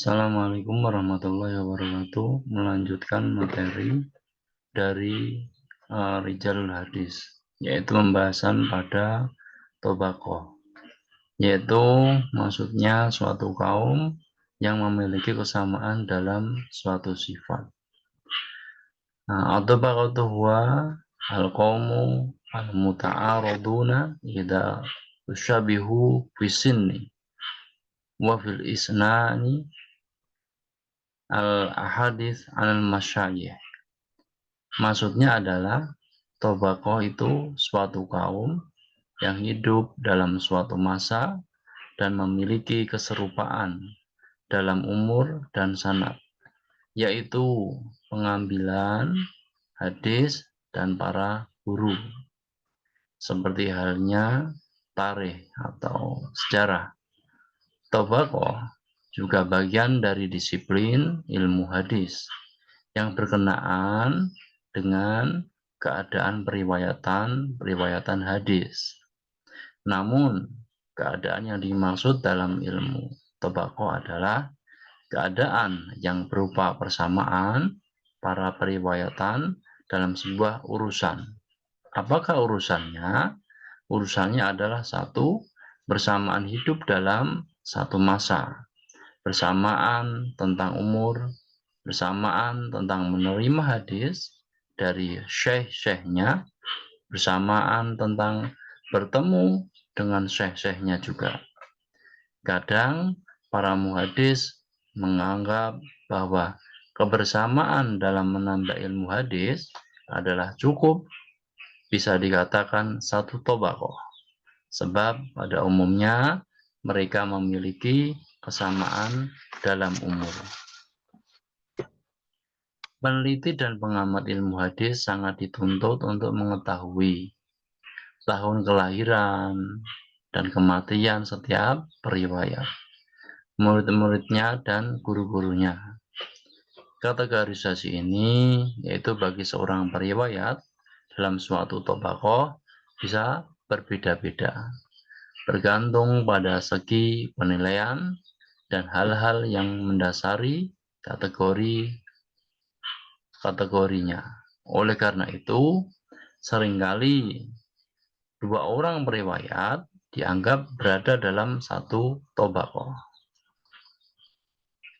Assalamualaikum warahmatullahi wabarakatuh. Melanjutkan materi dari Rijalul Hadis, yaitu pembahasan pada tobaqoh, yaitu maksudnya suatu kaum yang memiliki kesamaan dalam suatu sifat. At-tabaqatu huwa al-qaumu al-muta'araduna idza tushabihu fi sinni wa fil isnani al-ahadits al-masyayikh. Maksudnya adalah tobaqoh itu suatu kaum yang hidup dalam suatu masa dan memiliki keserupaan dalam umur dan sanad, yaitu pengambilan hadis dan para guru, seperti halnya tarikh atau sejarah. Tobaqoh juga bagian dari disiplin ilmu hadis yang berkenaan dengan keadaan periwayatan hadis. Namun, keadaan yang dimaksud dalam ilmu tobaqoh adalah keadaan yang berupa persamaan para periwayatan dalam sebuah urusan. Apakah urusannya? Urusannya adalah satu, bersamaan hidup dalam satu masa, bersamaan tentang umur, bersamaan tentang menerima hadis dari syekh-syekhnya, bersamaan tentang bertemu dengan syekh-syekhnya juga. Kadang para muhadis menganggap bahwa kebersamaan dalam menambah ilmu hadis adalah cukup bisa dikatakan satu tobaqoh, sebab pada umumnya mereka memiliki kesamaan dalam umur. Peneliti dan pengamat ilmu hadis sangat dituntut untuk mengetahui tahun kelahiran dan kematian setiap periwayat, murid-muridnya dan guru-gurunya. Kategorisasi ini yaitu bagi seorang periwayat dalam suatu tobaqoh bisa berbeda-beda, bergantung pada segi penilaian dan hal-hal yang mendasari kategorinya. Oleh karena itu, seringkali dua orang periwayat dianggap berada dalam satu tobaqoh.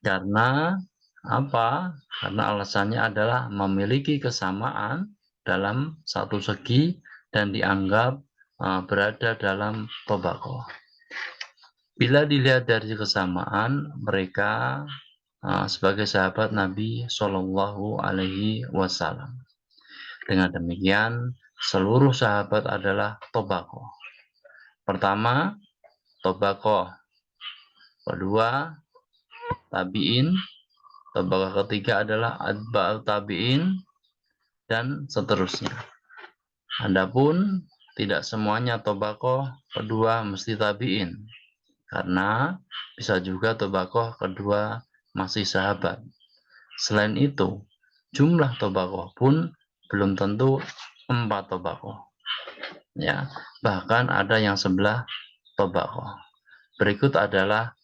Karena apa? Karena alasannya adalah memiliki kesamaan dalam satu segi dan dianggap berada dalam tobaqoh. Bila dilihat dari kesamaan, mereka sebagai sahabat Nabi Shallallahu Alaihi Wasallam. Dengan demikian, seluruh sahabat adalah tobaqoh. Pertama, tobaqoh. Kedua, tabi'in. Tobaqoh ketiga adalah atba'ut tabi'in, dan seterusnya. Adapun tidak semuanya tobaqoh kedua mesti tabi'in, karena bisa juga tobaqoh kedua masih sahabat. Selain itu, jumlah tobaqoh pun belum tentu 4 tobaqoh. Ya, bahkan ada yang 11 tobaqoh. Berikut adalah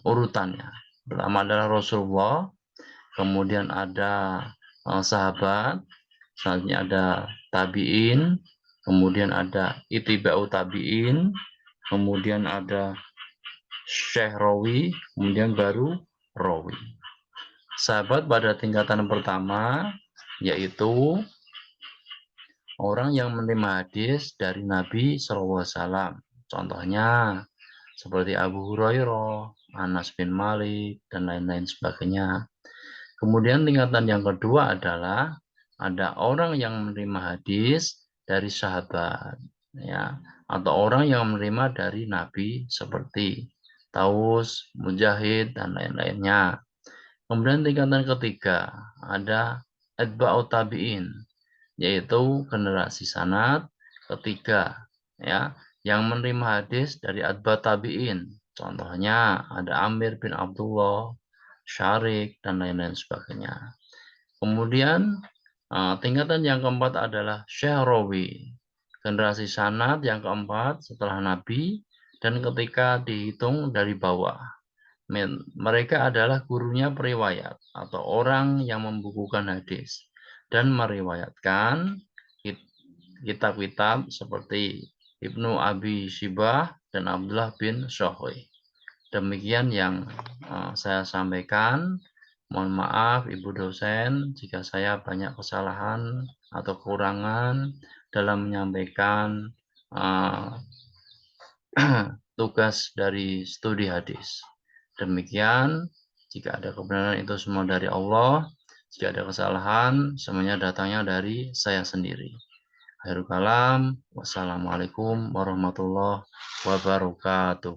urutannya. Pertama adalah Rasulullah, kemudian ada sahabat, selanjutnya ada tabi'in, kemudian ada itiba'u tabi'in, kemudian ada syekh rawi, kemudian baru rawi. Sahabat pada tingkatan pertama yaitu orang yang menerima hadis dari Nabi SAW. Contohnya seperti Abu Hurairah, Anas bin Malik, dan lain-lain sebagainya. Kemudian tingkatan yang kedua adalah ada orang yang menerima hadis dari sahabat, ya, atau orang yang menerima dari Nabi seperti Taus, Mujahid, dan lain-lainnya. Kemudian tingkatan ketiga ada atba'ut tabi'in, yaitu generasi sanad ketiga, ya, yang menerima hadis dari atba'ut tabi'in. Contohnya ada Amir bin Abdullah, Syarik, dan lain-lain sebagainya. Kemudian tingkatan yang keempat adalah syekh rawi, generasi sanad yang keempat setelah Nabi dan ketika dihitung dari bawah. Mereka adalah gurunya periwayat atau orang yang membukukan hadis dan meriwayatkan kitab-kitab seperti Ibnu Abi Shibah dan Abdullah bin Syahwi. Demikian yang saya sampaikan. Mohon maaf Ibu dosen jika saya banyak kesalahan atau kekurangan dalam menyampaikan tugas dari studi hadis. Demikian, jika ada kebenaran itu semua dari Allah, jika ada kesalahan, semuanya datangnya dari saya sendiri. Akhirul kalam, wassalamualaikum warahmatullahi wabarakatuh.